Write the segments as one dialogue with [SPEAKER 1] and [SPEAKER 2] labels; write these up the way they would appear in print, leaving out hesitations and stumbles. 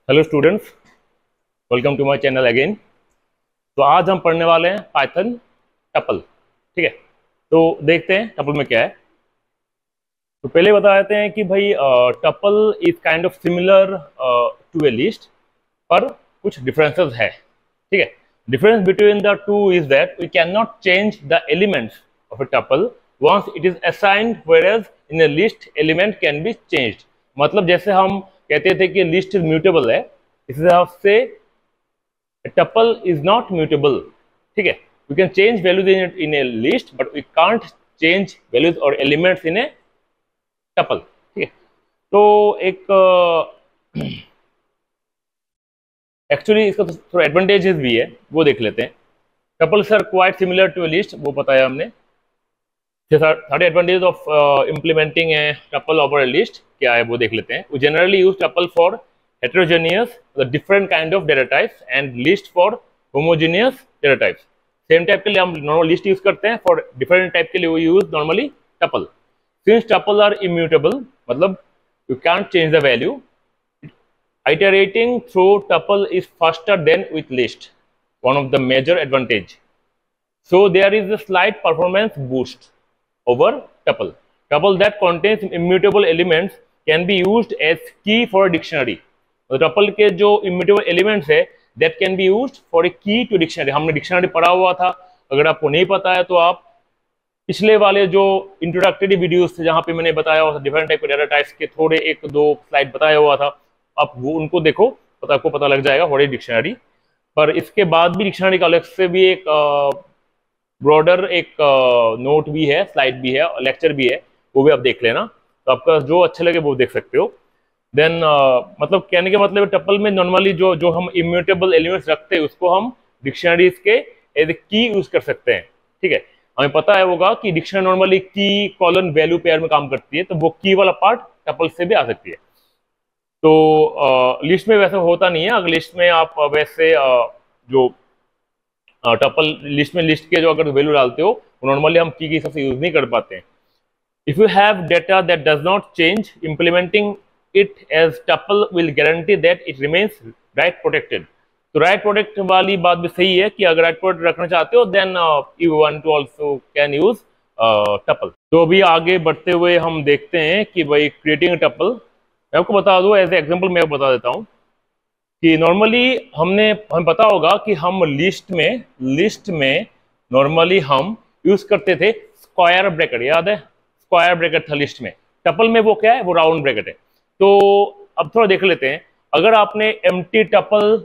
[SPEAKER 1] Hello students, welcome to my channel again. तो आज हम पढ़ने वाले हैं पाइथन टपल। ठीक है, तो देखते हैं टपल में क्या है। तो पहले बता देते हैं कि भाई tuple is kind of similar to a list, पर कुछ डिफरेंसेस है। ठीक है, difference between the two is that we can not change the elements of a tuple once it is assigned, whereas in a list element can be changed. मतलब जैसे हम कहते थे कि लिस्ट इज म्यूटेबल है, इस हिसाब से tuple is not mutable। ठीक है, we can change values in a list but we can't change values or elements in a tuple। ठीक है, तो एक एक्चुअली इसका थोड़ा एडवांटेजेस भी है, वो देख लेते हैं। Tuples are quite similar to a list, वो बताया हमने। Third advantage of implementing a tuple over a list क्या है, वो देख लेते हैं। We generally use tuple for heterogeneous, the different kind of data types, and list for homogeneous data types। Same type के लिए हम नॉर्मल लिस्ट यूज करते हैं, फॉर डिफरेंट टाइप के लिए वो use normally tuple. Since tuple are immutable, मतलब you can't change the value, iterating through tuple is faster than with list, one of the major advantage। So there is a slight performance boost over tuple। Tuple that contains immutable elements can be used as key for a dictionary। तो tuple के जो immutable elements है that can be used for a की to dictionary. हमने dictionary पढ़ा हुआ था, अगर आपको नहीं पता है तो आप पिछले वाले जो इंट्रोडक्टरी वीडियोस थे जहां पे मैंने बताया हुआ था डिफरेंट टाइप के डाटा टाइप्स के थोड़े एक दो स्लाइड बताया हुआ था, आप वो उनको देखो, आपको पता लग जाएगा व्हाट इज डिक्शनरी। पर इसके बाद भी डिक्शनरी का अलग से भी एक ब्रॉडर एक नोट भी है, स्लाइड भी है, लेक्चर भी है, वो भी आप देख लेना। तो आपका जो अच्छा लगे वो देख सकते हो। देन मतलब कहने के मतलब टपल में नॉर्मली जो हम इम्यूटेबल एलिमेंट्स रखते हैं उसको हम डिक्शनरीज के एज ए की यूज कर सकते हैं। ठीक है, हमें पता है होगा कि डिक्शनरी नॉर्मली की कॉलन वैल्यू पेयर में काम करती है, तो वो की वाला पार्ट टपल से भी आ सकती है। तो लिस्ट में वैसे होता नहीं है। अगर लिस्ट में आप वैसे जो टपल लिस्ट में लिस्ट के जो अगर वैल्यू डालते हो नॉर्मली हम की के हिसाब से यूज नहीं कर पाते हैं। If you have data that does not change, implementing it as tuple will guarantee that it remains write protected। तो write protect वाली बात भी सही है कि अगर write protect रखना चाहते हो then you want to also can use tuple। तो अभी आगे बढ़ते हुए हम देखते हैं कि भाई creating a tuple, मैं आपको बता दूं एज एग्जांपल मैं बता देता हूं कि नॉर्मली हमें पता होगा कि हम लिस्ट में नॉर्मली हम यूज करते थे स्क्वायर ब्रैकेट, याद है स्क्वायर ब्रैकेट था लिस्ट में। टपल में वो क्या है, वो राउंड ब्रैकेट है। तो अब थोड़ा देख लेते हैं, अगर आपने एम्प्टी टपल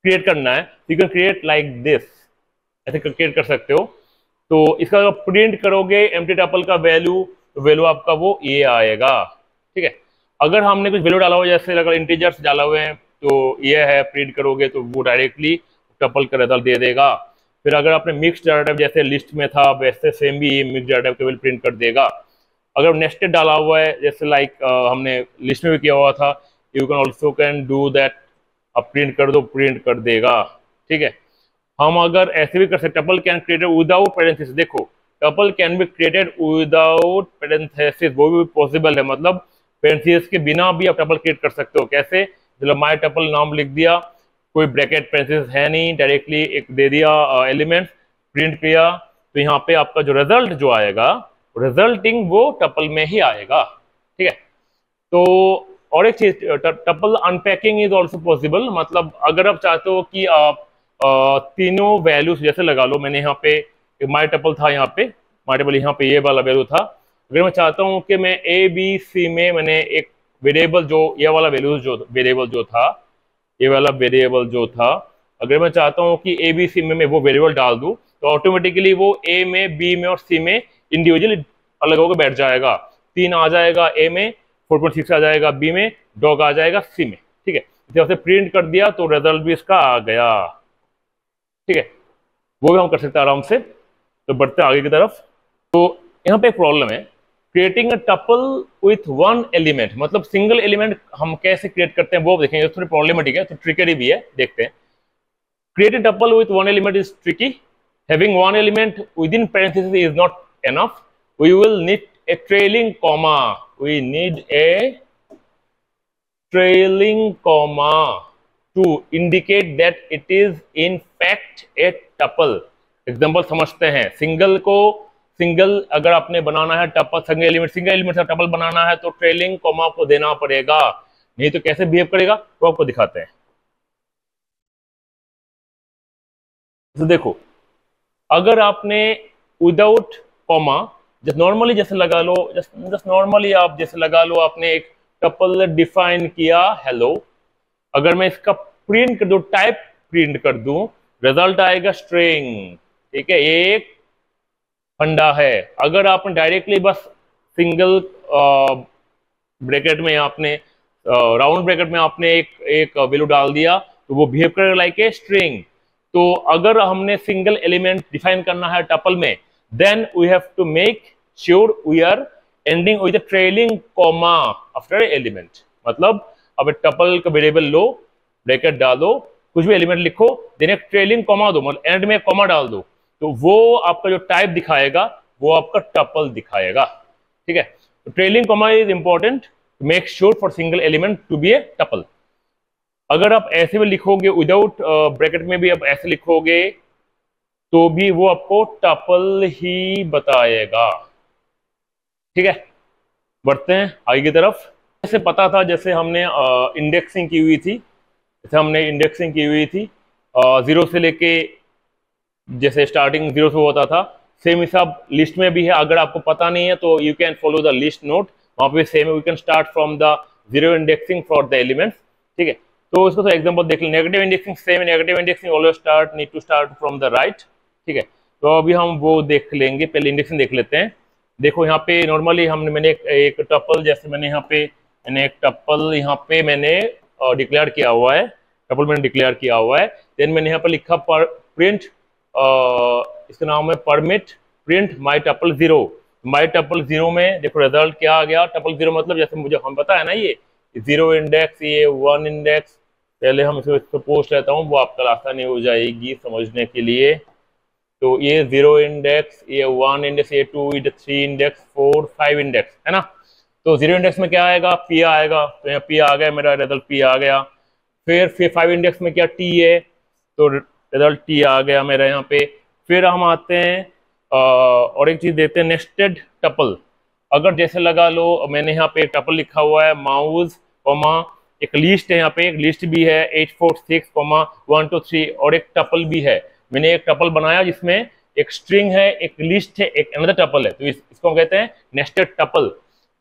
[SPEAKER 1] क्रिएट करना है you can create like this, ऐसे क्रिएट कर सकते हो। तो इसका अगर प्रिंट करोगे एम्प्टी टपल का वैल्यू आपका वो ये आएगा। ठीक है, अगर हमने कुछ वैल्यू डाला हुआ जैसे अगर इंटीजर्स डाला हुए हैं तो ये है, प्रिंट करोगे तो वो डायरेक्टली टपल का रिजल्ट दे देगा। फिर अगर आपने मिक्स डाटा टाइप जैसे लिस्ट में था वैसे सेम भी मिक्स डाटा टाइप का वैल्यू प्रिंट कर देगा। अगर नेस्टेड डाला हुआ है जैसे लाइक हमने लिस्ट में भी किया हुआ था, you can also can do that, अब प्रिंट कर दो प्रिंट कर देगा। ठीक है, हम अगर ऐसे भी कर सकते, tuple can created without parenthesis. देखो tuple can be created without parenthesis, वो भी पॉसिबल है, मतलब पैरेंथेसिस के बिना भी आप टपल क्रिएट कर सकते हो। कैसे, मतलब माय टपल नाम लिख दिया, कोई ब्रैकेट पैरेंथेसिस है नहीं, डायरेक्टली एक दे दिया एलिमेंट, प्रिंट किया, तो यहाँ पे आपका जो रिजल्ट जो आएगा रिजल्टिंग वो टपल में ही आएगा। ठीक है, तो और एक चीज tuple unpacking is also possible. मतलब अगर आप चाहते हो कि आप तीनों वैल्यूज जैसे लगा लो, मैंने यहाँ पे माई टपल था, यहाँ पे माई टपल यहाँ पे ये वाला वैल्यू था। अगर मैं चाहता हूँ कि मैं ए बी सी में मैंने एक वेरिएबल जो ये वाला वैल्यूज जो वेरिएबल जो था, ये वाला वेरिएबल जो था, अगर मैं चाहता हूँ कि ए बी सी में मैं वो वेरिएबल डाल दूँ तो ऑटोमेटिकली वो ए में, बी में और सी में इंडिविजुअली अलग होकर बैठ जाएगा। 3 आ जाएगा ए में, 4.6 आ जाएगा बी में, डॉग आ जाएगा सी में। ठीक है, इसे से प्रिंट कर दिया तो रिजल्ट भी इसका आ गया। ठीक है, वो भी हम कर सकते हैं आराम से। तो बढ़ते हैं आगे की तरफ। तो यहाँ पे एक प्रॉब्लम है, creating a tuple with one element, मतलब सिंगल एलिमेंट हम कैसे क्रिएट करते हैं वो देखेंगे। थोड़ी प्रॉब्लमेटिक है, तो ट्रिकरी भी है, देखते हैं। Create a tuple with one element is tricky. Having one element within parenthesis is not enough. We will need a trailing comma. We need a trailing comma two indicate that it is in fact A tuple. Example समझते हैं। Single अगर आपने बनाना है tuple, single element से tuple बनाना है तो trailing comma को देना पड़ेगा, नहीं तो कैसे बिहेव करेगा वो आपको दिखाते हैं। तो देखो, अगर आपने विदाउट कॉमा जस्ट नॉर्मली जैसे लगा लो, जस्ट नॉर्मली आप जैसे लगा लो, आपने एक टपल डिफाइन किया हेलो, अगर मैं इसका प्रिंट कर दूं, टाइप प्रिंट कर दूं, रिजल्ट आएगा स्ट्रिंग। ठीक है, ये एक फंडा है। अगर आपने डायरेक्टली बस सिंगल ब्रैकेट में आपने राउंड ब्रैकेट में आपने एक वैल्यू डाल दिया तो वो बिहेव करेगा लाइक ए स्ट्रिंग। तो अगर हमने सिंगल एलिमेंट डिफाइन करना है टपल में, then we have to make sure we are ending with trailing comma after element. मतलब अब टपल का वेरिएबल लो, ब्रैकेट डालो, कुछ भी एलिमेंट लिखो, देन एक ट्रेलिंग कॉमा दो, मतलब एंड में कॉमा डाल दो, तो वो आपका जो टाइप दिखाएगा वो आपका टपल दिखाएगा। ठीक है, तो trailing comma is important, make sure for single element to be a tuple. अगर आप ऐसे भी लिखोगे विदाउट ब्रैकेट में भी आप ऐसे लिखोगे तो भी वो आपको टपल ही बताएगा। ठीक है, बढ़ते हैं आगे की तरफ। जैसे पता था, जैसे हमने इंडेक्सिंग की हुई थी, जीरो से लेके, जैसे स्टार्टिंग जीरो से होता था, सेम हिसाब लिस्ट में भी है। अगर आपको पता नहीं है तो you can follow the list note, वहां पे सेम है, we can start from the zero indexing for the elements. ठीक है, तो इसको तो एग्जांपल देख लें। Negative indexing same, negative indexing always need to start from the right. ठीक है, तो अभी हम वो देख लेंगे, पहले इंडेक्सिंग देख लेते हैं। देखो यहाँ पे नॉर्मली मैंने एक टपल, जैसे मैंने एक टपल यहाँ पे मैंने डिक्लेयर किया हुआ है, टपल मैंने डिक्लेयर किया हुआ है। देन मैंने यहाँ पे लिखा प्रिंट, इसका नाम है permit print my tuple zero. My tuple zero में देखो रिजल्ट क्या आ गया। टपल जीरो मतलब जैसे मुझे हम पता है ना, ये जीरो इंडेक्स, ये वन इंडेक्स। पहले हम इसको पोस्ट लेता हूँ, वो आपका आसानी हो जाएगी समझने के लिए। तो ये जीरो इंडेक्स, ये वन इंडेक्स, ये two index, three index, four, five index है ना। तो जीरो इंडेक्स में क्या आएगा, पी आएगा, तो यहाँ पी आ गया, मेरा रिजल्ट पी आ गया। फिर फाइव इंडेक्स में क्या, टी है, तो रिजल्ट टी आ गया मेरा यहाँ पे। फिर हम आते हैं और एक चीज देते हैं, नेस्टेड टपल। अगर जैसे लगा लो मैंने यहाँ पे एक टपल लिखा हुआ है माउस कॉमा, एक लिस्ट है, यहाँ पे एक लिस्ट भी है 846 कॉमा 1 2 3, और एक टपल भी है। मैंने एक टपल बनाया जिसमें एक स्ट्रिंग है, एक लिस्ट है, एक अनदर टपल है, तो इसको कहते हैं नेस्टेड टपल।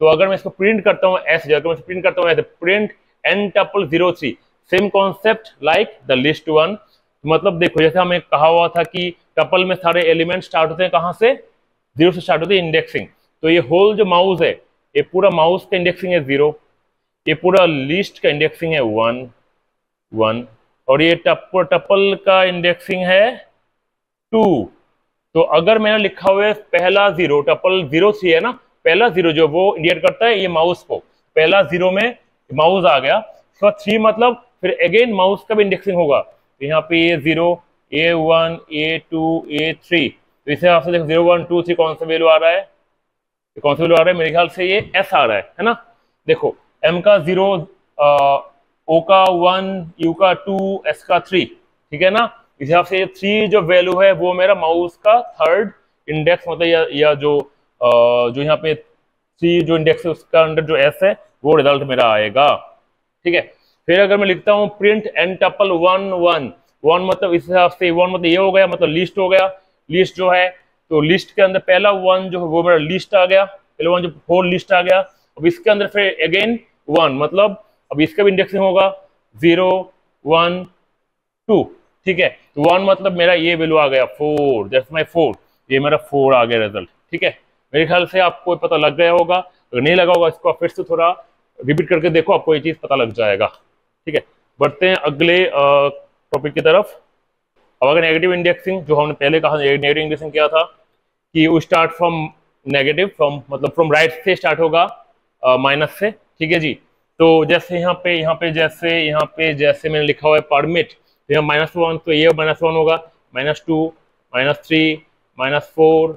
[SPEAKER 1] तो अगर मैं इसको प्रिंट करता हूँ ऐसे, अगर मैं प्रिंट करता हूँ ऐसे, print an tuple 03, same concept like the list one. मतलब देखो, जैसे हमें कहा हुआ था कि टपल में सारे एलिमेंट स्टार्ट होते हैं कहाँ से, जीरो से स्टार्ट होते हैं इंडेक्सिंग। तो ये होल जो माउस है, ये पूरा माउस का इंडेक्सिंग है जीरो, ये पूरा लिस्ट का इंडेक्सिंग है वन वन, और ये टपल का इंडेक्सिंग है टू। तो अगर मैंने लिखा हुआ है पहला जीरो, टपल 03 है ना, पहला जीरो जो वो इंडिकेट करता है ये माउस को, पहला जीरो में माउस आ गया। तो 3 मतलब फिर अगेन माउस का भी इंडेक्सिंग होगा। तो यहाँ पे ये zero, a one, a two, a three, तो इसे आपसे देखो 0 1 2 3 कौन सा वैल्यू आ रहा है, कौन सा वैल्यू आ रहा है, मेरे ख्याल से ये एस आ रहा है ना। देखो एम का 0, ओ का 1, यू का 2, एस का 3, ठीक है ना। इस हिसाब से ये 3 जो वैल्यू है वो मेरा माउस का थर्ड इंडेक्स, मतलब या जो यहाँ पे 3 जो इंडेक्स है उसका अंडर जो एस है वो रिजल्ट मेरा आएगा। ठीक है, फिर अगर मैं लिखता हूँ प्रिंट एन टपल 1 1 1, मतलब इस हिसाब से 1 मतलब ये हो गया, मतलब लिस्ट हो गया। लिस्ट जो है तो लिस्ट के अंदर पहला 1 जो है वो मेरा लिस्ट आ गया, पहला 1 जो होल लिस्ट आ गया। अब इसके अंदर फिर अगेन 1, मतलब अब इसका भी इंडेक्सिंग होगा 0 1 2, ठीक है। तो 1 मतलब मेरा ये वैल्यू आ गया 4, दैट्स माय 4, ये मेरा 4 आ गया रिजल्ट। ठीक है, मेरे ख्याल से आपको पता लग गया होगा, अगर नहीं लगा होगा इसको फिर से थोड़ा रिपीट करके देखो, आपको ये चीज पता लग जाएगा। ठीक है, बढ़ते हैं अगले टॉपिक की तरफ। अब अगर नेगेटिव इंडेक्सिंग, जो हमने पहले कहा नेगेटिव इंडेक्सिंग क्या था कि वो स्टार्ट फ्रॉम नेगेटिव, फ्रॉम मतलब फ्रॉम राइट से स्टार्ट होगा, माइनस से। ठीक है जी, तो जैसे यहाँ पे जैसे मैंने लिखा हुआ है परमिट, तो यहाँ -1, तो ये -1 होगा, -2 -3 -4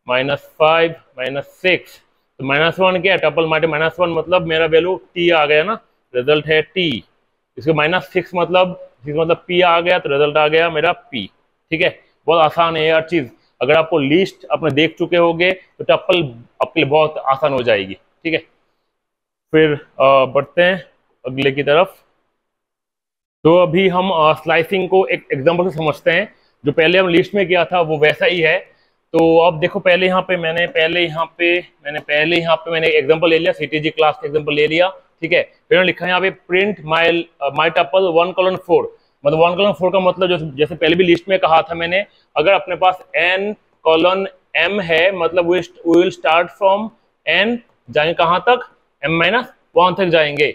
[SPEAKER 1] -5 -6। तो -1 क्या है, टपल माटे -1 मतलब मेरा वैल्यू टी आ गया ना, रिजल्ट है टी। इसको -6 मतलब 6 मतलब पी आ गया, तो रिजल्ट आ गया मेरा पी। ठीक है, बहुत आसान है यार चीज। अगर आपको लिस्ट अपने देख चुके होगे तो टप्पल आपके लिए बहुत आसान हो जाएगी। ठीक है, फिर बढ़ते हैं अगले की तरफ। तो अभी हम स्लाइसिंग को एक एग्जांपल से समझते हैं। जो पहले हम लिस्ट में किया था वो वैसा ही है। तो अब देखो, पहले यहाँ पे मैंने एग्जांपल ले लिया, सीटीजी क्लास का एग्जांपल ले लिया। ठीक है, फिर मैंने लिखा है यहाँ पे प्रिंट माई टपल 1:4। मतलब 1:4 का मतलब जैसे पहले भी लिस्ट में कहा था मैंने, अगर अपने पास n:m है मतलब we will start from n, जाएंगे कहाँ तक, m-1 तक जाएंगे।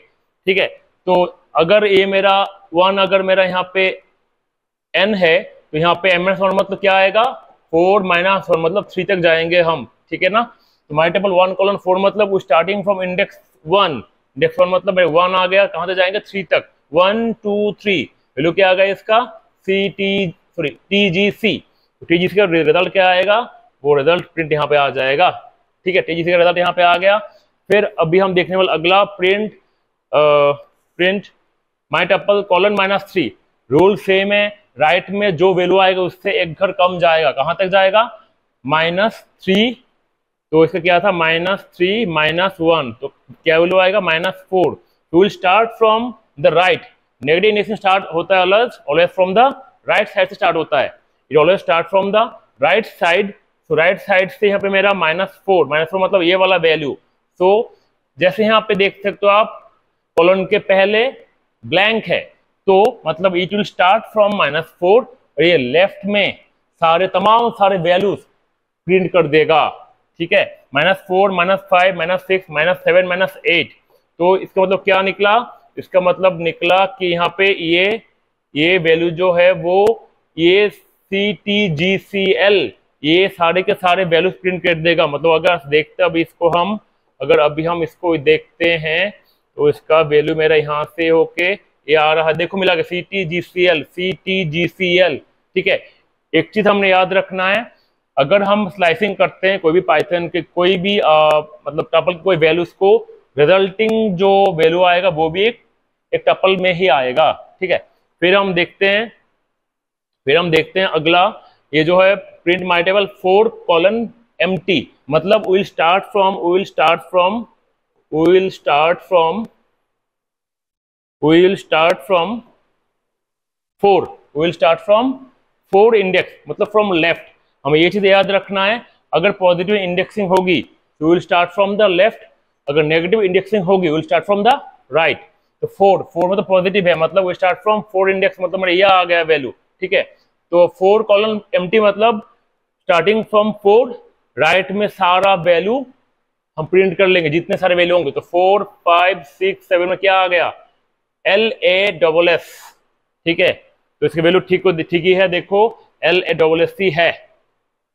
[SPEAKER 1] ठीक है, तो अगर ये मेरा 1, अगर मेरा यहाँ पे n है तो यहाँ पे m-1 मतलब क्या आएगा, 4-1 मतलब 3 तक जाएंगे हम। ठीक है ना, तो माई टेबल 1:4 मतलब स्टार्टिंग फ्रॉम इंडेक्स 1। इंडेक्स 1 मतलब 1 आ गया, कहाँ तक जाएंगे, 3 तक, 1 2 3। वैल्यू क्या आ गया इसका, TGC। TGC का रिजल्ट क्या आएगा, वो रिजल्ट प्रिंट यहाँ पे आ जाएगा। ठीक है, TGC का रिजल्ट यहाँ पे आ गया। फिर अभी हम देखने वाले अगला print my tuple :-3। Rule same है, राइट में जो वैल्यू आएगा उससे एक घर कम जाएगा, कहां तक जाएगा, -3। तो इसका क्या था, -3 -1, तो क्या वैल्यू आएगा, -4। To will start from the right. Negative indexing start होता है always from the right side से स्टार्ट होता है। It always start from the right side. तो राइट साइड से यहाँ पे मेरा -4 मतलब ये वाला वैल्यू। तो जैसे यहाँ पे देख सकते हो आप, कॉलन के पहले ब्लैंक है, तो मतलब इट विल स्टार्ट फ्रॉम -4 और ये लेफ्ट में तमाम सारे वैल्यूज प्रिंट कर देगा। ठीक है, -4 -5 -6 -7 -8। तो इसका मतलब क्या निकला, इसका मतलब निकला कि यहाँ पे ये वैल्यू जो है वो ये CTGCL ये सारे के सारे वैल्यूज प्रिंट कर देगा। मतलब अगर देखते अभी इसको हम, अगर अभी हम इसको देखते हैं तो इसका वैल्यू मेरा यहाँ से होके ये आ रहा है, देखो मिला गया CTGCL। ठीक है, एक चीज हमने याद रखना है, अगर हम स्लाइसिंग करते हैं कोई भी पाइथन के कोई भी मतलब टपल के कोई वैल्यूज को, रिजल्टिंग जो वैल्यू आएगा वो भी एक टपल में ही आएगा। ठीक है, फिर हम देखते हैं अगला, ये जो है प्रिंट माई टेबल 4:empty। मतलब विल स्टार्ट फ्रॉम 4 इंडेक्स, मतलब फ्रॉम लेफ्ट। हमें ये चीज याद रखना है, अगर पॉजिटिव इंडेक्सिंग होगी तो will start from the left, अगर नेगेटिव इंडेक्सिंग होगी will start from the right. तो 4 मतलब पॉजिटिव है, मतलब विल स्टार्ट फ्रॉम 4 इंडेक्स, मतलब मेरा ये आ गया वैल्यू। ठीक है, तो 4:empty मतलब स्टार्टिंग फ्रॉम 4 राइट में सारा वैल्यू हम प्रिंट कर लेंगे, जितने सारे वैल्यू होंगे। तो 4 5 6 7 में क्या आ गया, LASS। ठीक है, तो इसकी वैल्यू ठीक ही है, देखो LASS है।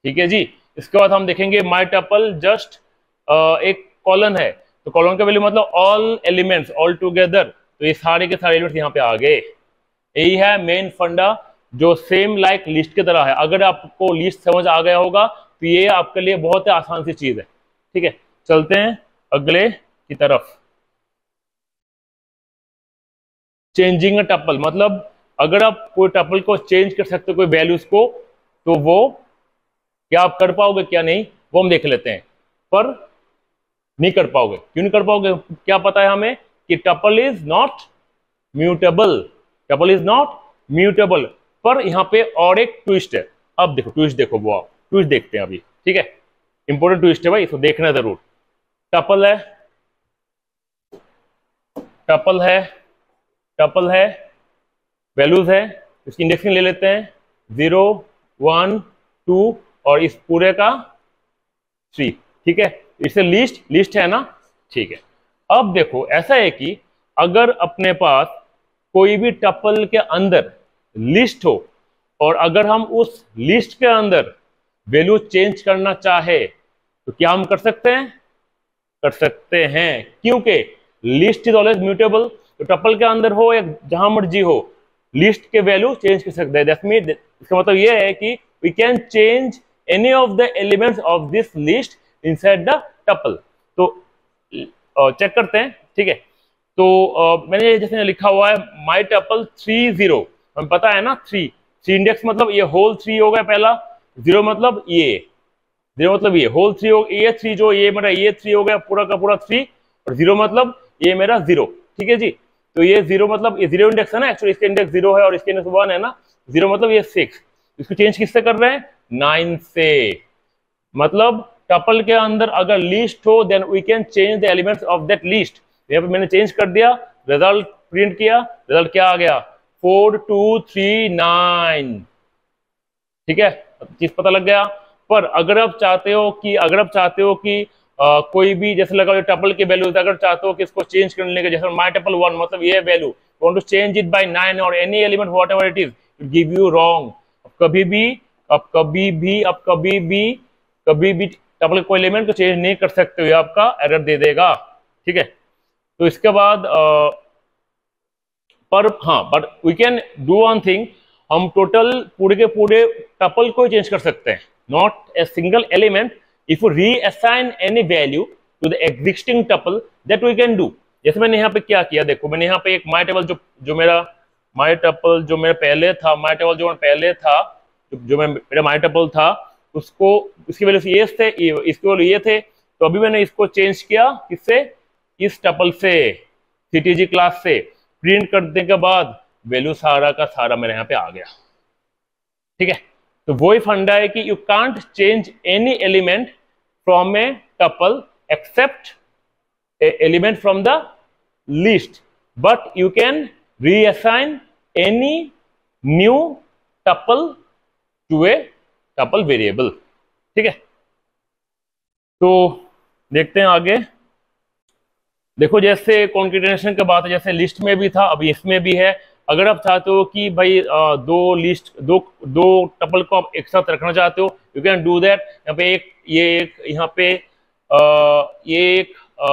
[SPEAKER 1] ठीक है जी, इसके बाद हम देखेंगे माई टपल जस्ट एक कॉलन है, तो कॉलन का वैल्यू मतलब ऑल एलिमेंट्स ऑल टुगेदर। तो ये सारे के सारे एलिमेंट्स यहाँ पे आ गए। यही है मेन फंडा, जो सेम लाइक लिस्ट की तरह है। अगर आपको लिस्ट समझ आ गया होगा तो ये आपके लिए बहुत ही आसान सी चीज है। ठीक है, चलते हैं अगले की तरफ। चेंजिंग अ टपल, मतलब अगर आप कोई टपल को चेंज कर सकते हो कोई वैल्यूज को, तो वो क्या आप कर पाओगे क्या नहीं, वो हम देख लेते हैं। पर नहीं कर पाओगे, क्यों नहीं कर पाओगे, क्या पता है हमें कि टपल इज नॉट म्यूटेबल। पर यहाँ पे और एक ट्विस्ट है। अब देखो ट्विस्ट, देखो वो आप ट्विस्ट देखते हैं अभी। ठीक है, इंपॉर्टेंट ट्विस्ट है भाई, इसको देखना जरूर। टपल है, वैल्यूज है, इसकी इंडेक्सिंग ले लेते हैं 0 1 2 और इस पूरे का 3। ठीक है, इससे लिस्ट है ना। ठीक है, अब देखो ऐसा है कि अगर अपने पास कोई भी टपल के अंदर लिस्ट हो और अगर हम उस लिस्ट के अंदर वैल्यू चेंज करना चाहे तो क्या हम कर सकते हैं, क्योंकि लिस्ट इज ऑलवेज म्यूटेबल। तो टपल के अंदर हो या जहां मर्जी हो, लिस्ट के वैल्यू चेंज कर सकते हैं। दैट मीन, इसका मतलब यह है कि we can change any of the elements of this list inside the tuple. तो चेक करते हैं। ठीक है, मैंने जैसे लिखा हुआ है माई टपल 30, हमें पता है ना 3 इंडेक्स मतलब ये होल 3 हो गया पहला, 0 मतलब ये, 0 मतलब ये होल 3 हो, ये 3 जो ये मेरा ये 3 हो गया पूरा का पूरा 3, और 0 मतलब ये मेरा 0। ठीक है जी, तो ये 0 मतलब ये 0 इंडेक्स है ना, एक्चुअली इसका इंडेक्स 0 है और इसका इंडेक्स 1 है ना, 0 मतलब ये 6। इसको चेंज किससे कर रहे हैं? 9 से। मतलब टपल के अंदर अगर लिस्ट हो then we can change the elements of that list. यहाँ पे मैंने चेंज कर दिया, रिजल्ट प्रिंट किया, रिजल्ट क्या आ गया? 4 2 3 9। ठीक है, चीज पता लग गया। पर अगर आप चाहते हो कि कोई भी जैसे लगा टपल की वैल्यू, अगर चाहते हो कि इसको चेंज करने के, जैसे माई टपल 1 मतलब ये value want to change it by 9 और any element whatever it is, it give you wrong. कभी भी टपल कोई एलिमेंट को चेंज नहीं कर सकते हो, आपका एरर दे देगा। ठीक है, तो इसके बाद पर हाँ, but we can do one thing, हम टोटल पूरे के पूरे टपल को चेंज कर सकते हैं, not a single element. If you reassign any value to the existing tuple that we can do. जैसे मैंने यहाँ पे क्या किया, देखो मैंने यहाँ पे एक माई टेबल जो मेरा पहले था, जो मेरा माई टेबल था, उसको इसकी वैल्यू ये थे, इसकी वैल्यू ये थे, तो अभी मैंने इसको चेंज किया किससे? इस टपल से, सीटीजी क्लास से। प्रिंट करने के बाद वैल्यू सारा का सारा मेरे यहाँ पे आ गया। ठीक है, तो वही फंडा है कि you can't change any element from a tuple except element from the list, but you can reassign any new tuple to a tuple variable. ठीक है, तो देखते हैं आगे। देखो जैसे कॉन्केटेनेशन की बात है, जैसे लिस्ट में भी था, अभी इसमें भी है। अगर आप चाहते हो कि भाई दो टपल को आप एक साथ रखना चाहते हो, यू कैन डू दैट। यहाँ पे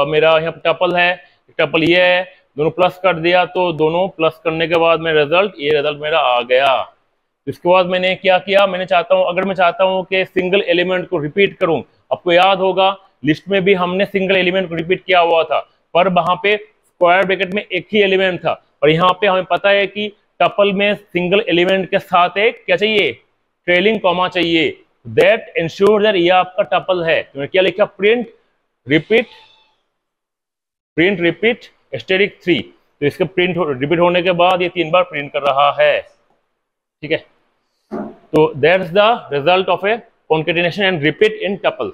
[SPEAKER 1] मेरा यहाँ पे टपल है, टपल ये है, दोनों प्लस कर दिया, तो दोनों प्लस करने के बाद मेरा रिजल्ट मेरा आ गया। इसके बाद मैंने क्या किया, अगर मैं चाहता हूँ कि सिंगल एलिमेंट को रिपीट करूं, आपको याद होगा लिस्ट में भी हमने सिंगल एलिमेंट को रिपीट किया हुआ था, पर वहां पे स्क्वायर ब्रैकेट में एक ही एलिमेंट था। और यहाँ पे हमें पता है कि टपल में सिंगल एलिमेंट के साथ एक क्या चाहिए? ट्रेलिंग कॉमा चाहिए। दैट इंश्योर दैट ये आपका टपल है। तो क्या लिखा? Print repeat asterisk 3। तो इसके रिपीट होने के बाद ये 3 बार प्रिंट कर रहा है। ठीक है, तो that's the result of A concatenation and repeat in tuple.